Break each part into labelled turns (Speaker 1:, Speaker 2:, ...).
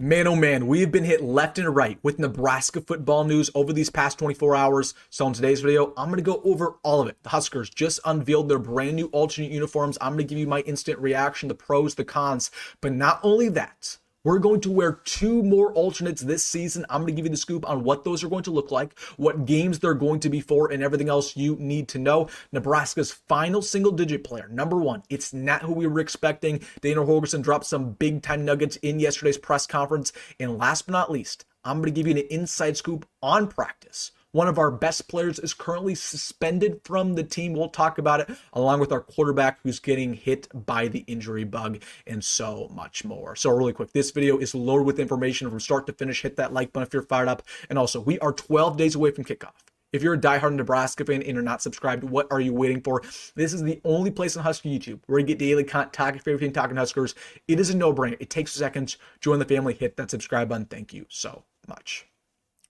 Speaker 1: Man, oh man, we have been hit left and right with Nebraska football news over these past 24 hours. So in today's video, I'm going to go over all of it. The Huskers just unveiled their brand new alternate uniforms. I'm going to give you my instant reaction, the pros, the cons. But not only that, we're going to wear two more alternates this season. I'm going to give you the scoop on what those are going to look like, what games they're going to be for, and everything else you need to know. Nebraska's final single-digit player, number one. It's not who we were expecting. Dane dropped some big-time nuggets in yesterday's press conference. And last but not least, I'm going to give you an inside scoop on practice. One of our best players is currently suspended from the team. We'll talk about it, along with our quarterback who's getting hit by the injury bug and so much more. So really quick, this video is loaded with information from start to finish. Hit that like button if you're fired up. And also, we are 12 days away from kickoff. If you're a diehard Nebraska fan and you're not subscribed, what are you waiting for? This is the only place on Husker YouTube where you get daily content, talking for everything, talking Huskers. It is a no-brainer. It takes seconds. Join the family. Hit that subscribe button. Thank you so much.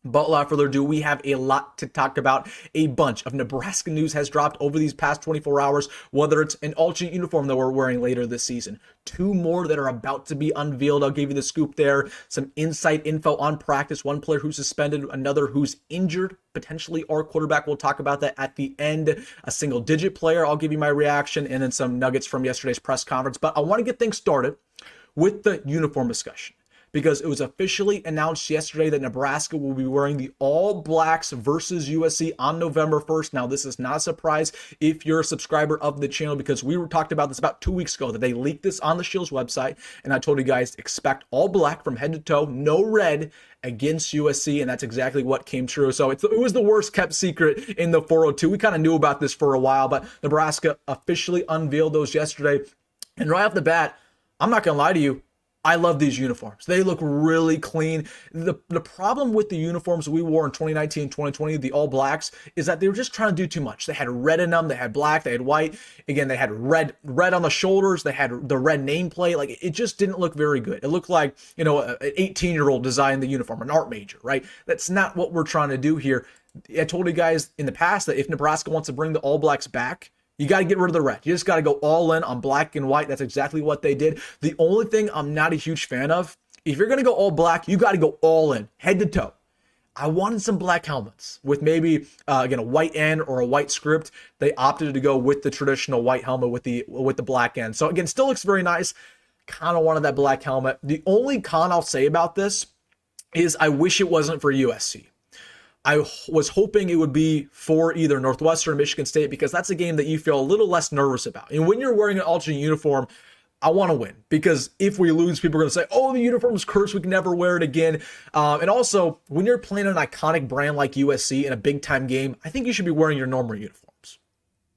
Speaker 1: But without further ado, we have a lot to talk about. A bunch of Nebraska news has dropped over these past 24 hours, whether it's an alternate uniform that we're wearing later this season. Two more that are about to be unveiled. I'll give you the scoop there. Some inside info on practice. One player who's suspended, another who's injured, potentially our quarterback. We'll talk about that at the end. A single-digit player, I'll give you my reaction, and then some nuggets from yesterday's press conference. But I want to get things started with the uniform discussion, because it was officially announced yesterday that Nebraska will be wearing the All Blacks versus USC on November 1st. Now, this is not a surprise if you're a subscriber of the channel, because we were talked about this about 2 weeks ago, that they leaked this on the Shield's website, and I told you guys, expect all black from head to toe, no red, against USC, and that's exactly what came true. So it was the worst kept secret in the 402. We kind of knew about this for a while, but Nebraska officially unveiled those yesterday. And right off the bat, I'm not going to lie to you, I love these uniforms. They look really clean. The problem with the uniforms we wore in 2019 and 2020, the All Blacks, is that they were just trying to do too much. They had red in them, they had black, they had white. Again, they had red on the shoulders, they had the red nameplate. Like, it just didn't look very good. It looked like, you know, an 18-year-old designed the uniform, an art major, right? That's not what we're trying to do here. I told you guys in the past that if Nebraska wants to bring the All Blacks back, you got to get rid of the red. You just got to go all in on black and white. That's exactly what they did. The only thing I'm not a huge fan of, if you're going to go all black, you got to go all in, head to toe. I wanted some black helmets with maybe, again, a white end or a white script. They opted to go with the traditional white helmet with the black end. So again, still looks very nice. Kind of wanted that black helmet. The only con I'll say about this is I wish it wasn't for USC. I was hoping it would be for either Northwestern or Michigan State, because that's a game that you feel a little less nervous about. And when you're wearing an alternate uniform, I want to win, because if we lose, people are going to say, oh, the uniform's cursed, we can never wear it again. And also, when you're playing an iconic brand like USC in a big-time game, I think you should be wearing your normal uniforms.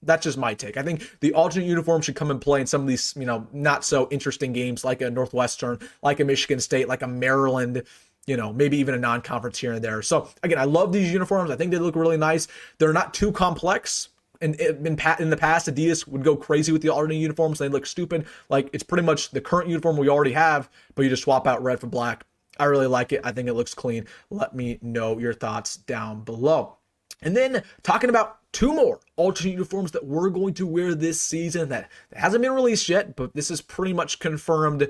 Speaker 1: That's just my take. I think the alternate uniform should come and play in some of these, you know, not so interesting games like a Northwestern, like a Michigan State, like a Maryland, you know, maybe even a non-conference here and there. So again, I love these uniforms. I think they look really nice. They're not too complex. And in the past, Adidas would go crazy with the alternate uniforms. They look stupid. Like, it's pretty much the current uniform we already have, but you just swap out red for black. I really like it. I think it looks clean. Let me know your thoughts down below. And then talking about two more alternate uniforms that we're going to wear this season that hasn't been released yet, but this is pretty much confirmed.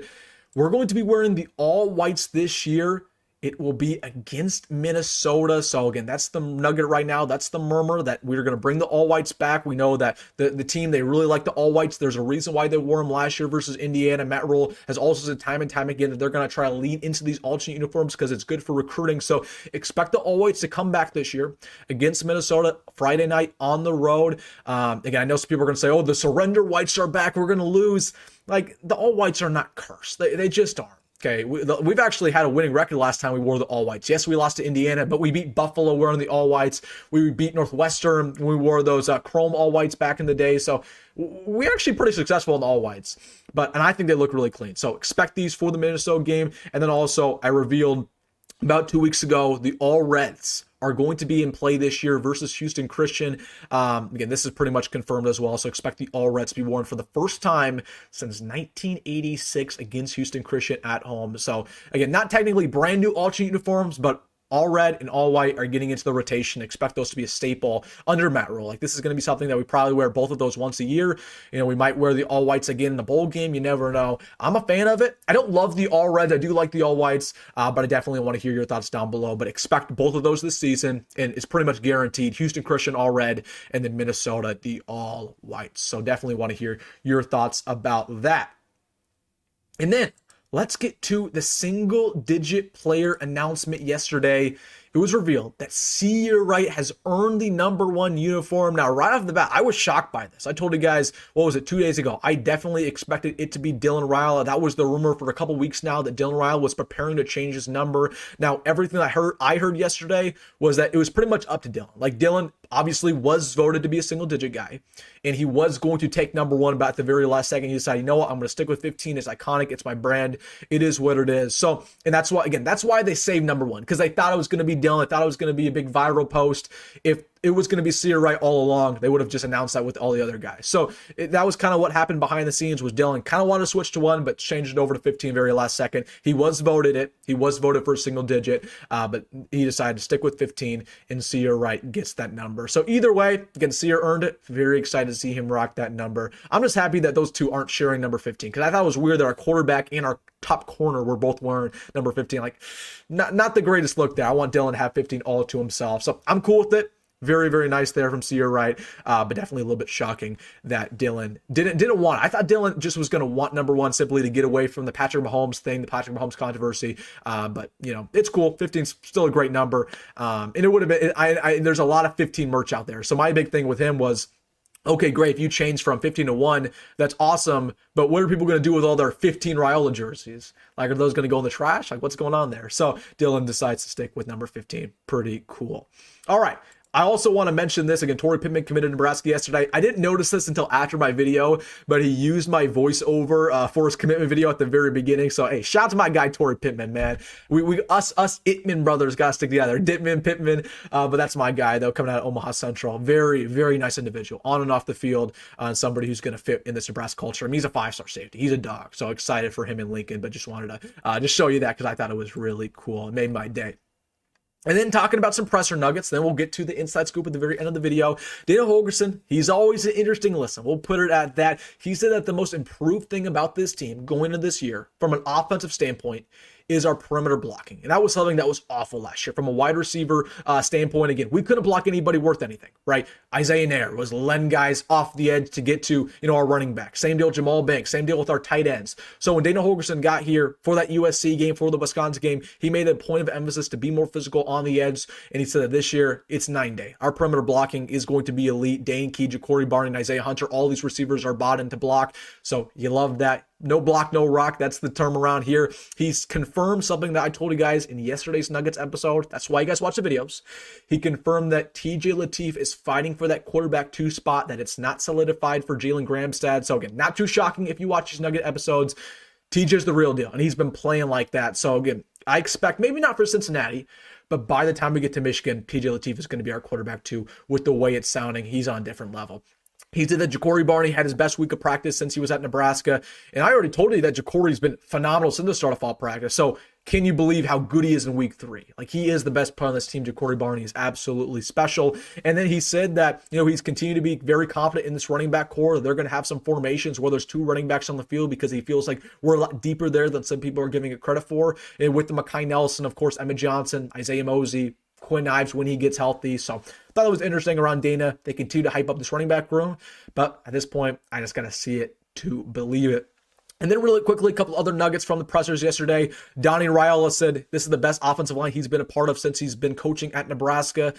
Speaker 1: We're going to be wearing the all whites this year. It will be against Minnesota. So again, that's the nugget right now. That's the murmur that we're going to bring the all whites back. We know that the team, they really like the all whites. There's a reason why they wore them last year versus Indiana. Matt Rule has also said time and time again that they're going to try to lean into these alternate uniforms because it's good for recruiting. So expect the all whites to come back this year against Minnesota Friday night on the road. Again, I know some people are going to say, oh, the surrender whites are back, we're going to lose. Like, the all whites are not cursed. They just aren't. Okay, we've actually had a winning record last time we wore the all whites. Yes, we lost to Indiana, but we beat Buffalo wearing the all whites. We beat Northwestern when we wore those chrome all whites back in the day. So we're actually pretty successful in the all whites. And I think they look really clean. So expect these for the Minnesota game. And then also, I revealed about 2 weeks ago, the all reds are going to be in play this year versus Houston Christian. Again, this is pretty much confirmed as well, so expect the all reds to be worn for the first time since 1986 against Houston Christian at home. So again, not technically brand new alternate uniforms, but all red and all white are getting into the rotation. Expect those to be a staple under Matt Rule. Like, this is going to be something that we probably wear both of those once a year. We might wear the all whites again in the bowl game. You never know. I'm a fan of it. I don't love the all reds. I do like the all whites, but I definitely want to hear your thoughts down below. But expect both of those this season, and it's pretty much guaranteed. Houston Christian all red, and then Minnesota the all whites. So definitely want to hear your thoughts about that. And then let's get to the single-digit player announcement yesterday. It was revealed that Ceyair Wright has earned the number 1 uniform. Now, right off the bat, I was shocked by this. I told you guys, 2 days ago? I definitely expected it to be Dylan Raiola. That was the rumor for a couple weeks now, that Dylan Raiola was preparing to change his number. Now, everything I heard yesterday was that it was pretty much up to Dylan. Like, Dylan obviously was voted to be a single-digit guy, and he was going to take number 1, but at the very last second, he decided, you know what, I'm going to stick with 15. It's iconic. It's my brand. It is what it is. So, and that's why they saved number 1, because they thought it was going to be Dylan. I thought it was going to be a big viral post. If it was going to be Ceyair Wright all along, they would have just announced that with all the other guys. So that was kind of what happened behind the scenes. Was Dylan kind of wanted to switch to 1, but changed it over to 15 very last second. He was voted for a single digit, but he decided to stick with 15, and Ceyair Wright gets that number. So either way, again, Ceyair earned it. Very excited to see him rock that number. I'm just happy that those two aren't sharing number 15, because I thought it was weird that our quarterback and our top corner were both wearing number 15. Like, not the greatest look there. I want Dylan to have 15 all to himself. So I'm cool with it. Very, very nice there from Ceyair Wright, but definitely a little bit shocking that Dylan didn't want it. I thought Dylan just was going to want number 1 simply to get away from the Patrick Mahomes thing, the Patrick Mahomes controversy. But it's cool. 15's still a great number, and it would have been. There's a lot of 15 merch out there. So my big thing with him was, okay, great. If you change from 15 to 1, that's awesome. But what are people going to do with all their 15 Raiola jerseys? Like, are those going to go in the trash? Like, what's going on there? So Dylan decides to stick with number 15. Pretty cool. All right. I also want to mention this again. Torrey Pittman committed to Nebraska yesterday. I didn't notice this until after my video, but he used my voiceover for his commitment video at the very beginning. So hey, shout out to my guy Torrey Pittman, man. Us Ittman brothers got to stick together. Dittman, Pittman, but that's my guy though, coming out of Omaha Central. Very, very nice individual on and off the field. Somebody who's going to fit in this Nebraska culture. I mean, he's a 5-star safety. He's a dog. So excited for him in Lincoln, but just wanted to just show you that because I thought it was really cool. It made my day. And then talking about some presser nuggets, then we'll get to the inside scoop at the very end of the video. Dana Holgorsen, he's always an interesting listen. We'll put it at that. He said that the most improved thing about this team going into this year, from an offensive standpoint, is our perimeter blocking. And that was something that was awful last year. From a wide receiver standpoint, again, we couldn't block anybody worth anything, right? Isaiah Nair was letting guys off the edge to get to, our running back. Same deal with Jamal Banks. Same deal with our tight ends. So when Dana Holgorsen got here for that USC game, for the Wisconsin game, he made a point of emphasis to be more physical on the edge. And he said that this year, it's 9-day. Our perimeter blocking is going to be elite. Dane, Key, Jacory, Barney, Nyziah, Hunter, all these receivers are bought into block. So you love that. No block, no rock. That's the term around here. He's confirmed something that I told you guys in yesterday's Nuggets episode. That's why you guys watch the videos. He confirmed that TJ Lateef is fighting for that quarterback 2 spot, that it's not solidified for Jalyn Gramstad. So again, not too shocking if you watch these Nugget episodes. TJ's the real deal, and he's been playing like that. So again, I expect, maybe not for Cincinnati, but by the time we get to Michigan, TJ Lateef is going to be our quarterback 2 with the way it's sounding. He's on a different level. He said that Jacory Barney had his best week of practice since he was at Nebraska. And I already told you that Jacory's been phenomenal since the start of fall practice. So can you believe how good he is in week 3? Like, he is the best player on this team. Jacory Barney is absolutely special. And then he said that, he's continued to be very confident in this running back core. They're going to have some formations where there's 2 running backs on the field, because he feels like we're a lot deeper there than some people are giving it credit for. And with the Mekhi Nelson, of course, Emmett Johnson, Isaiah Mozee, Quinn, Ives when he gets healthy. So I thought it was interesting around Dana. They continue to hype up this running back room, but at this point, I just got to see it to believe it. And then really quickly, a couple other nuggets from the pressers yesterday. Donnie Raiola said this is the best offensive line he's been a part of since he's been coaching at Nebraska.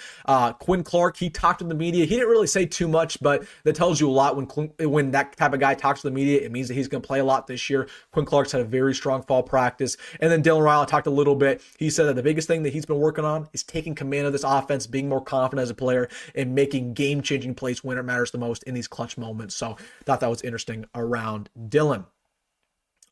Speaker 1: Quinn Clark, he talked to the media. He didn't really say too much, but that tells you a lot. When that type of guy talks to the media, it means that he's going to play a lot this year. Quinn Clark's had a very strong fall practice. And then Dylan Raiola talked a little bit. He said that the biggest thing that he's been working on is taking command of this offense, being more confident as a player, and making game-changing plays when it matters the most in these clutch moments. So thought that was interesting around Dylan.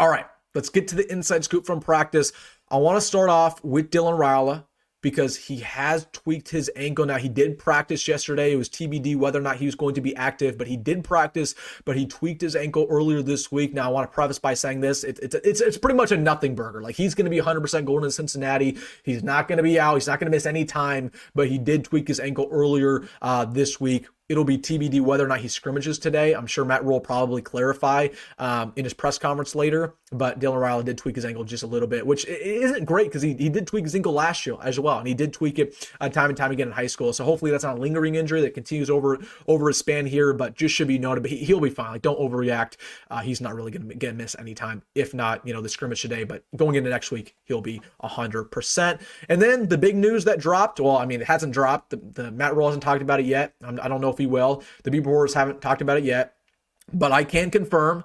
Speaker 1: All right, let's get to the inside scoop from practice. I want to start off with Dylan Raiola, because he has tweaked his ankle. Now, he did practice yesterday. It was TBD whether or not he was going to be active, but he did practice, but he tweaked his ankle earlier this week. Now, I want to preface by saying this. It's pretty much a nothing burger. Like, he's going to be 100% going to Cincinnati. He's not going to be out. He's not going to miss any time, but he did tweak his ankle earlier this week. It'll be TBD whether or not he scrimmages today. I'm sure Matt Rhule will probably clarify in his press conference later, but Dylan Raiola did tweak his ankle just a little bit, which isn't great because he did tweak his ankle last year as well, and he did tweak it time and time again in high school. So hopefully that's not a lingering injury that continues over his span here, but just should be noted. But he'll be fine. Like, don't overreact. He's not really going to miss any time, if not, the scrimmage today. But going into next week, he'll be 100%. And then the big news that dropped, well, I mean, it hasn't dropped. The Matt Rhule hasn't talked about it yet. I don't know if he will. The Beat Reporters haven't talked about it yet, but I can confirm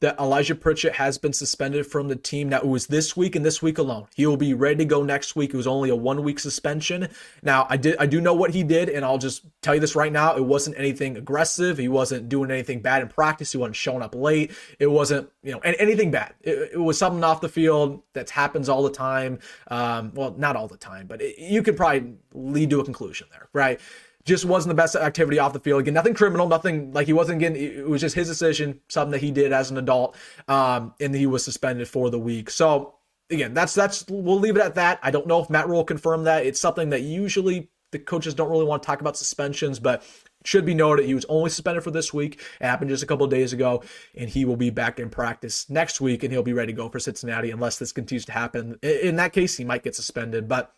Speaker 1: that Elijah Pritchett has been suspended from the team. Now, it was this week and this week alone. He will be ready to go next week. It was only a 1-week suspension. Now, I do know what he did, and I'll just tell you this right now. It wasn't anything aggressive. He wasn't doing anything bad in practice. He wasn't showing up late. It wasn't, anything bad. It was something off the field that happens all the time. Well, not all the time, but you could probably lead to a conclusion there, right? Just wasn't the best activity off the field. Again, nothing criminal, nothing like he wasn't getting, it was just his decision, something that he did as an adult, and he was suspended for the week. So again, that's we'll leave it at that. I don't know if Matt Rhule confirmed that. It's something that usually the coaches don't really want to talk about suspensions, but should be noted he was only suspended for this week. It happened just a couple of days ago, and he will be back in practice next week, and he'll be ready to go for Cincinnati unless this continues to happen. In that case, he might get suspended, but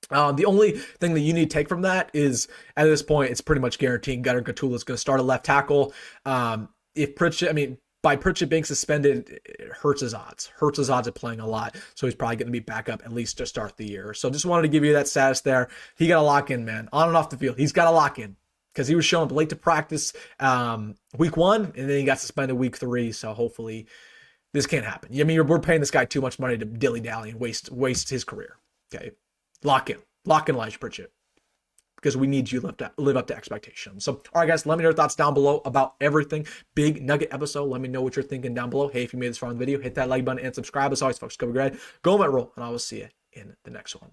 Speaker 1: the only thing that you need to take from that is, at this point, it's pretty much guaranteed Gunnar Gatula is going to start at left tackle. If Pritchett, by Pritchett being suspended, it hurts his odds of playing a lot. So he's probably going to be back up at least to start the year. So just wanted to give you that status there. He got to lock in, man, on and off the field. He's got to lock in because he was showing up late to practice week 1, and then he got suspended week 3. So hopefully this can't happen. We're paying this guy too much money to dilly-dally and waste his career. Okay. Lock in Elijah Pritchett, because we need you to live up to expectations. So, all right, guys, let me know your thoughts down below about everything. Big nugget episode. Let me know what you're thinking down below. Hey, if you made this far in the video, hit that like button and subscribe. As always, folks, go Matt Rhule, and I will see you in the next one.